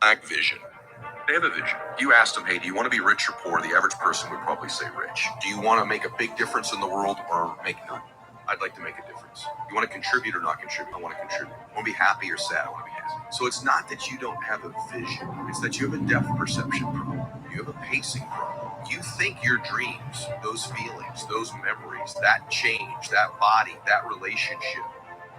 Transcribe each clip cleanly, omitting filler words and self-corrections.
Lack vision. They have a vision. You asked them, hey, do you want to be rich or poor? The average person would probably say rich. Do you want to make a big difference in the world or make none? I'd like to make a difference. You want to contribute or not contribute? I want to contribute. I want to be happy or sad? I want to be happy. So it's not that you don't have a vision. It's that you have a depth perception problem. You have a pacing problem. You think your dreams, those feelings, those memories, that change, that body, that relationship,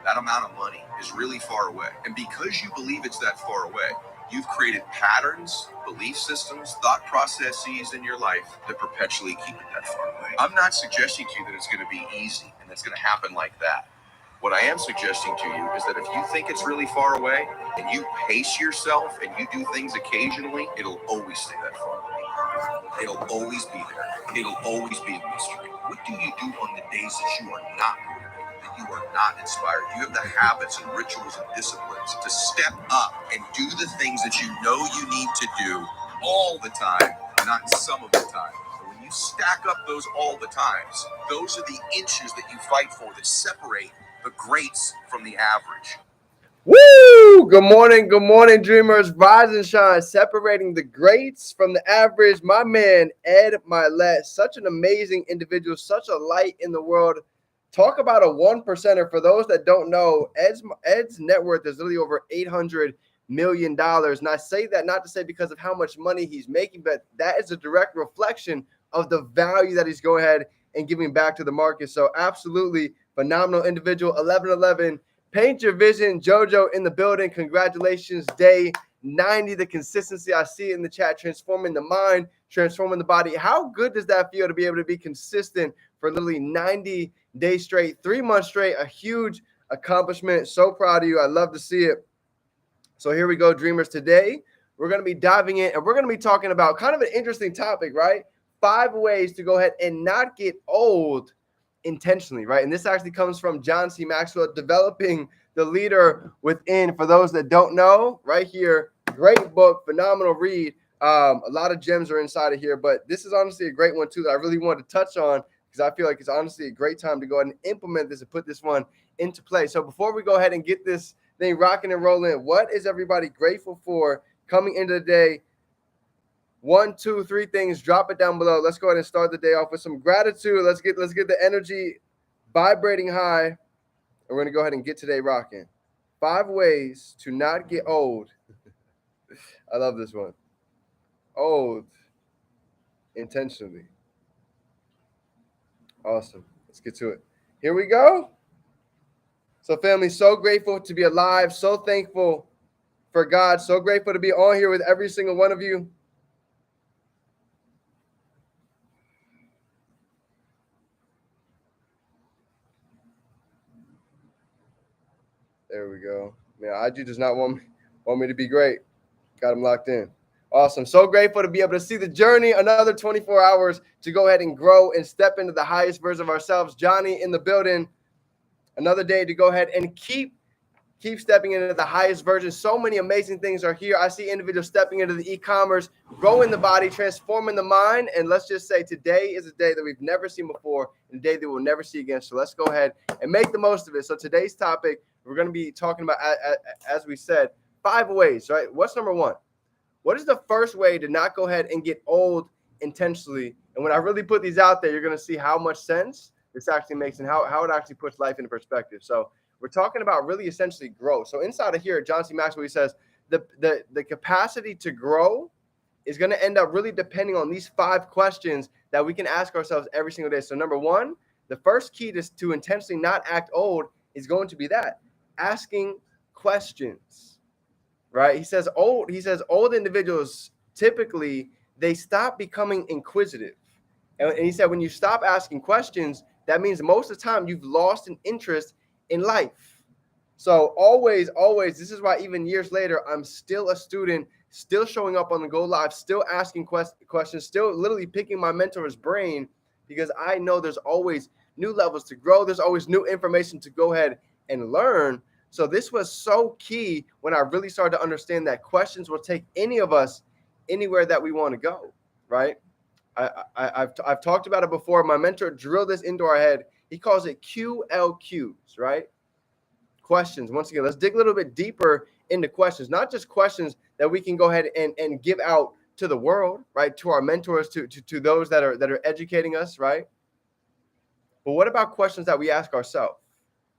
that amount of money is really far away. And because you believe it's that far away, you've created patterns, belief systems, thought processes in your life that perpetually keep it that far away. I'm not suggesting to you that it's going to be easy and it's going to happen like that. What I am suggesting to you is that if you think it's really far away and you pace yourself and you do things occasionally, it'll always stay that far away. It'll always be there. It'll always be a mystery. What do you do on the days that you are not motivated, that you are not inspired? You have the habits and rituals and disciplines to step up and do the things that you know you need to do all the time, not some of the time. And when you stack up those all the times, those are the inches that you fight for that separate the greats from the average. Woo! Good morning, dreamers. Rise and shine, separating the greats from the average. My man, Ed Mylett, such an amazing individual, such a light in the world. Talk about a one percenter. For those that don't know, Ed's net worth is literally over $800 million. And I say that not to say because of how much money he's making, but that is a direct reflection of the value that he's going ahead and giving back to the market. So absolutely phenomenal individual. 1111. Paint your vision. JoJo in the building. Congratulations. Day 90. The consistency. I see it in the chat. Transforming the mind, transforming the body. How good does that feel to be able to be consistent for literally 90 days straight, 3 months straight? A huge accomplishment. So proud of you. I love to see it. So here we go, dreamers. Today, we're going to be diving in and we're going to be talking about kind of an interesting topic, right? 5 ways to go ahead and not get old intentionally, right? And this actually comes from John C. Maxwell, Developing the Leader Within. For those that don't know, right here, great book, phenomenal read. A lot of gems are inside of here, but this is honestly a great one too that I really wanted to touch on because I feel like it's honestly a great time to go ahead and implement this and put this one into play. So before we go ahead and get this thing rocking and rolling, what is everybody grateful for coming into the day? 1, 2, 3 things. Drop it down below. Let's go ahead and start the day off with some gratitude. Let's get the energy vibrating high. And we're gonna go ahead and get today rocking. 5 ways to not get old. I love this one. Old intentionally. Awesome. Let's get to it. Here we go. So, family, so grateful to be alive. So thankful for God. So grateful to be on here with every single one of you. There we go. Man, IG does not want me to be great. Got him locked in. Awesome. So grateful to be able to see the journey, another 24 hours to go ahead and grow and step into the highest version of ourselves. Johnny in the building. Another day to go ahead and keep stepping into the highest version. So many amazing things are here. I see individuals stepping into the e-commerce, growing the body, transforming the mind. And let's just say today is a day that we've never seen before and a day that we'll never see again. So let's go ahead and make the most of it. So today's topic, we're going to be talking about, as we said, 5 ways, right? What's number 1? What is the first way to not go ahead and get old intentionally? And when I really put these out there, you're going to see how much sense this actually makes and how it actually puts life into perspective. So we're talking about really essentially growth. So inside of here, John C. Maxwell, he says the capacity to grow is going to end up really depending on these 5 questions that we can ask ourselves every single day. So number 1, the first key to intentionally not act old is going to be that asking questions, right? He says old individuals typically they stop becoming inquisitive. And he said when you stop asking questions, that means most of the time you've lost an interest in life. So always, this is why even years later, I'm still a student, still showing up on the Go Live, still asking questions, still literally picking my mentor's brain because I know there's always new levels to grow. There's always new information to go ahead and learn. So this was so key when I really started to understand that questions will take any of us anywhere that we want to go, right? I've talked about it before. My mentor drilled this into our head. He calls it QLQs, right? Questions. Once again, let's dig a little bit deeper into questions, not just questions that we can go ahead and give out to the world, right? To our mentors, to those that are educating us, right? But what about questions that we ask ourselves,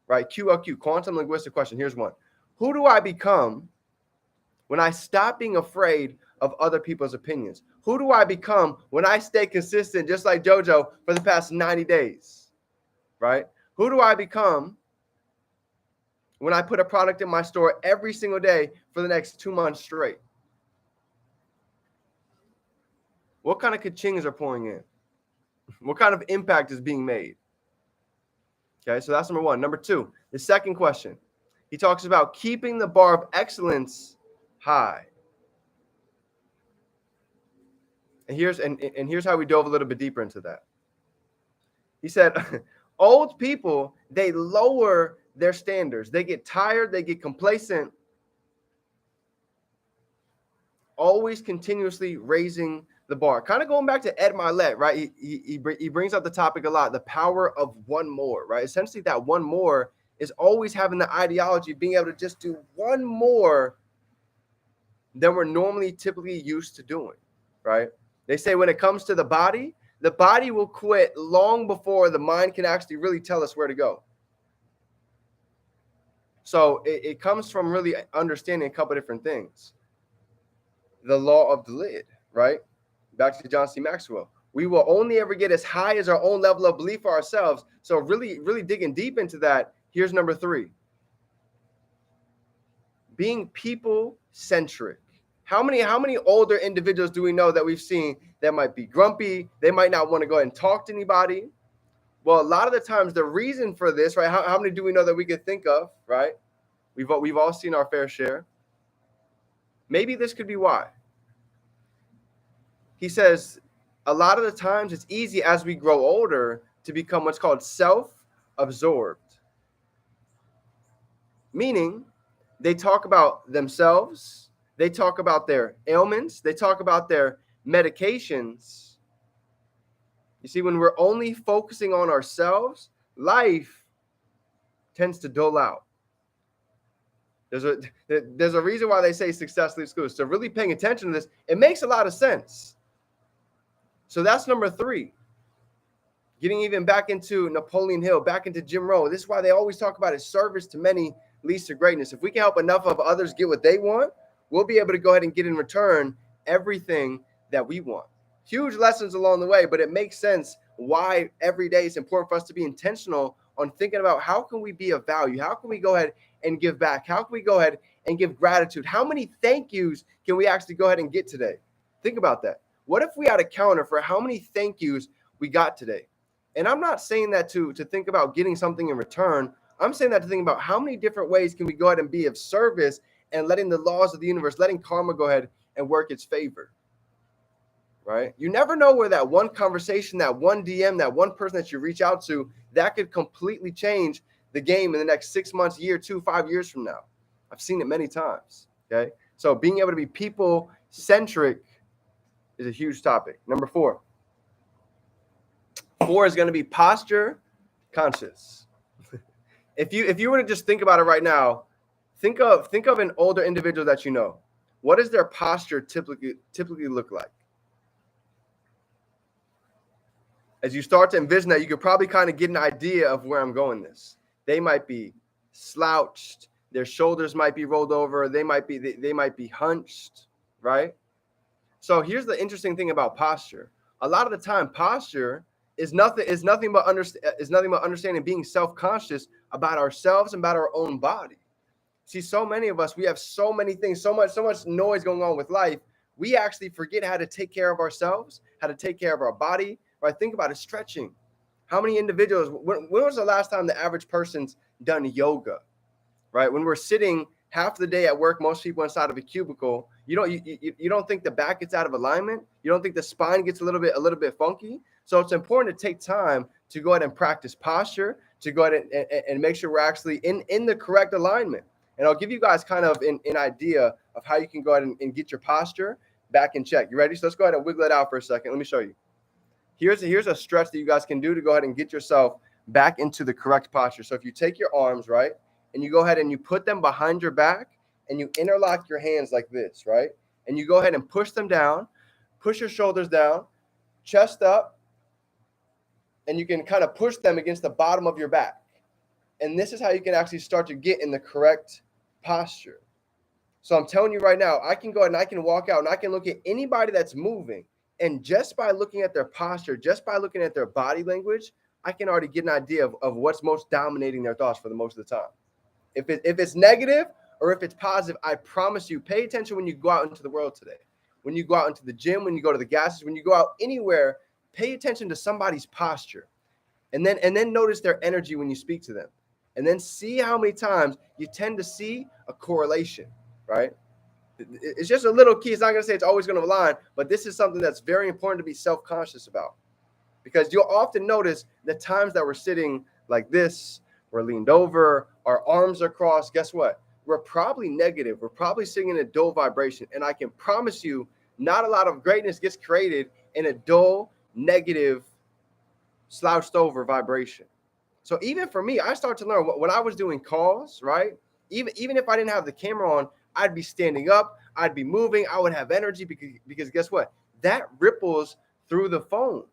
right? QLQ, quantum linguistic question. Here's one. Who do I become when I stop being afraid of other people's opinions? Who do I become when I stay consistent, just like JoJo, for the past 90 days, right? Who do I become when I put a product in my store every single day for the next 2 months straight? What kind of ka-chings are pouring in? What kind of impact is being made? Okay, so that's number one. Number two, the second question. He talks about keeping the bar of excellence high. And here's how we dove a little bit deeper into that. He said, old people, they lower their standards. They get tired, they get complacent, always continuously raising the bar. Kind of going back to Ed Mylett, right? He brings up the topic a lot, the power of one more, right? Essentially, that one more is always having the ideology of being able to just do one more than we're normally typically used to doing, right? They say when it comes to the body will quit long before the mind can actually really tell us where to go. So it comes from really understanding a couple different things. The law of the lid, right? Back to John C. Maxwell. We will only ever get as high as our own level of belief for ourselves. So really, really digging deep into that, here's number three. Being people-centric. How many older individuals do we know that we've seen that might be grumpy? They might not want to go ahead and talk to anybody. Well, a lot of the times the reason for this, right? How many do we know that we could think of, right? We've all seen our fair share. Maybe this could be why. He says a lot of the times it's easy as we grow older to become what's called self-absorbed. Meaning they talk about themselves, they talk about their ailments, they talk about their medications. You see, when we're only focusing on ourselves, life tends to dull out. There's a reason why they say success leaves clues. So really paying attention to this, it makes a lot of sense. So that's number three. Getting even back into Napoleon Hill, back into Jim Rohn. This is why they always talk about his service to many leads to greatness. If we can help enough of others get what they want, we'll be able to go ahead and get in return everything that we want. Huge lessons along the way, but it makes sense why every day it's important for us to be intentional on thinking about how can we be of value? How can we go ahead and give back? How can we go ahead and give gratitude? How many thank yous can we actually go ahead and get today? Think about that. What if we had a counter for how many thank yous we got today? And I'm not saying that to think about getting something in return. I'm saying that to think about how many different ways can we go ahead and be of service and letting the laws of the universe, letting karma go ahead and work its favor. Right? You never know where that one conversation, that one DM, that one person that you reach out to, that could completely change the game in the next 6 months, year, 2, 5 years from now. I've seen it many times. Okay. So being able to be people centric is a huge topic. Number 4. 4 is going to be posture conscious. If you were to just think about it right now, think of an older individual that you know. What does their posture typically look like? As you start to envision that, you could probably kind of get an idea of where I'm going this. They might be slouched, their shoulders might be rolled over, they might be hunched, right? So here's the interesting thing about posture. A lot of the time, posture is nothing but understanding, being self-conscious about ourselves and about our own body. See, so many of us, we have so many things, so much noise going on with life. We actually forget how to take care of ourselves, how to take care of our body. Right? Think about it, stretching. How many individuals, when was the last time the average person's done yoga? Right? When we're sitting half the day at work, most people inside of a cubicle, you don't think the back gets out of alignment? You don't think the spine gets a little bit funky? So it's important to take time to go ahead and practice posture, to go ahead and make sure we're actually in the correct alignment. And I'll give you guys kind of an idea of how you can go ahead and get your posture back in check. You ready? So let's go ahead and wiggle it out for a second. Let me show you. Here's a stretch that you guys can do to go ahead and get yourself back into the correct posture. So if you take your arms, right, and you go ahead and you put them behind your back, and you interlock your hands like this, right? And you go ahead and push them down, push your shoulders down, chest up, and you can kind of push them against the bottom of your back. And this is how you can actually start to get in the correct posture. So I'm telling you right now, I can go ahead and I can walk out and I can look at anybody that's moving. And just by looking at their posture, just by looking at their body language, I can already get an idea of what's most dominating their thoughts for the most of the time. If it's negative or if it's positive, I promise you, pay attention when you go out into the world today. When you go out into the gym, when you go to the gas station, when you go out anywhere, pay attention to somebody's posture. And then notice their energy when you speak to them. And then see how many times you tend to see a correlation, right? It's just a little key. It's not going to say it's always going to align, but this is something that's very important to be self-conscious about. Because you'll often notice the times that we're sitting like this, we're leaned over, our arms are crossed. Guess what? We're probably negative. We're probably sitting in a dull vibration. And I can promise you, not a lot of greatness gets created in a dull, negative, slouched over vibration. So even for me, I started to learn when I was doing calls, right? Even if I didn't have the camera on, I'd be standing up, I'd be moving, I would have energy because guess what? That ripples through the phone.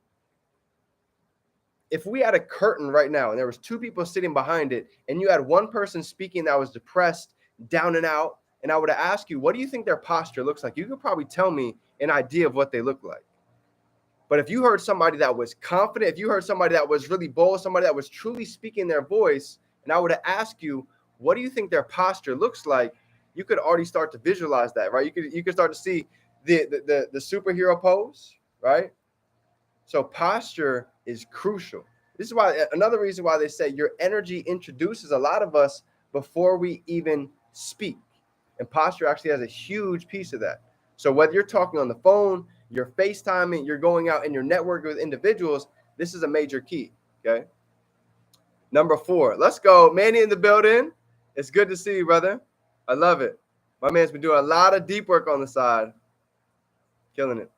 If we had a curtain right now and there was two people sitting behind it and you had one person speaking that was depressed, down and out, and I would ask you, what do you think their posture looks like? You could probably tell me an idea of what they look like. But if you heard somebody that was confident, if you heard somebody that was really bold, somebody that was truly speaking their voice, and I would ask you, what do you think their posture looks like? You could already start to visualize that, right? You could start to see the superhero pose, right? So posture is crucial. This is why another reason why they say your energy introduces a lot of us before we even speak. And posture actually has a huge piece of that. So whether you're talking on the phone, you're FaceTiming, you're going out and you're networking with individuals, this is a major key, okay? Number 4, let's go. Manny in the building. It's good to see you, brother. I love it. My man's been doing a lot of deep work on the side. Killing it.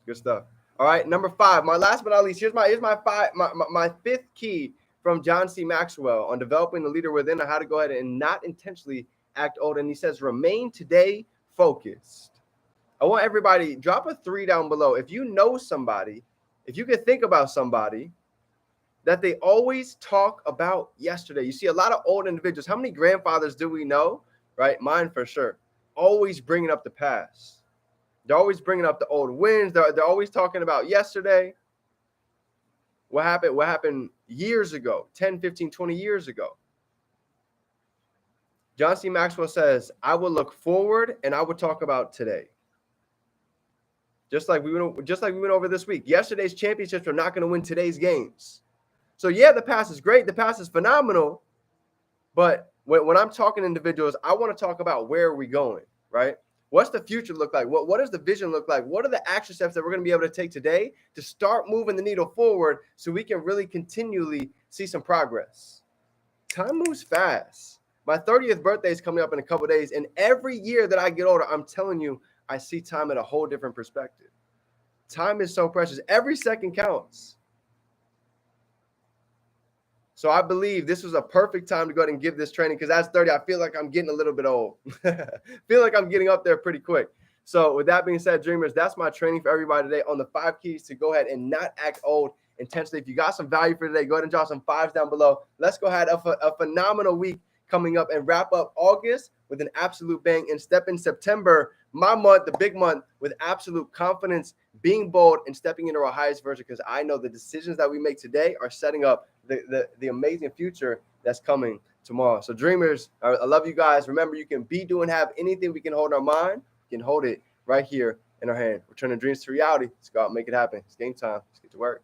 Good stuff. All right, number 5, my last but not least, here's my 5th key from John C. Maxwell on developing the leader within and how to go ahead and not intentionally act old. And he says, remain today focused. I want everybody, drop a 3 down below. If you know somebody, if you could think about somebody that they always talk about yesterday. You see a lot of old individuals. How many grandfathers do we know, right? Mine for sure. Always bringing up the past. They're always bringing up the old wins. They're always talking about yesterday. What happened years ago, 10, 15, 20 years ago. John C. Maxwell says, I will look forward and I will talk about today. Just like we went over this week. Yesterday's championships are not going to win today's games. So yeah, the past is great. The past is phenomenal. But when I'm talking to individuals, I want to talk about where are we going, right? What's the future look like? What does the vision look like? What are the action steps that we're going to be able to take today to start moving the needle forward so we can really continually see some progress? Time moves fast. My 30th birthday is coming up in a couple of days. And every year that I get older, I'm telling you, I see time at a whole different perspective. Time is so precious. Every second counts. So I believe this was a perfect time to go ahead and give this training because as 30, I feel like I'm getting a little bit old. Feel like I'm getting up there pretty quick. So with that being said, dreamers, that's my training for everybody today on the 5 keys to go ahead and not act old intentionally. If you got some value for today, go ahead and drop some 5s down below. Let's go ahead a phenomenal week coming up and wrap up August with an absolute bang and step in September, my month, the big month, with absolute confidence, being bold and stepping into our highest version because I know the decisions that we make today are setting up the amazing future that's coming tomorrow. So dreamers, I love you guys. Remember, you can be, do, and have anything we can hold in our mind. We can hold it right here in our hand. We're turning dreams to reality. Let's go out and make it happen. It's game time. Let's get to work.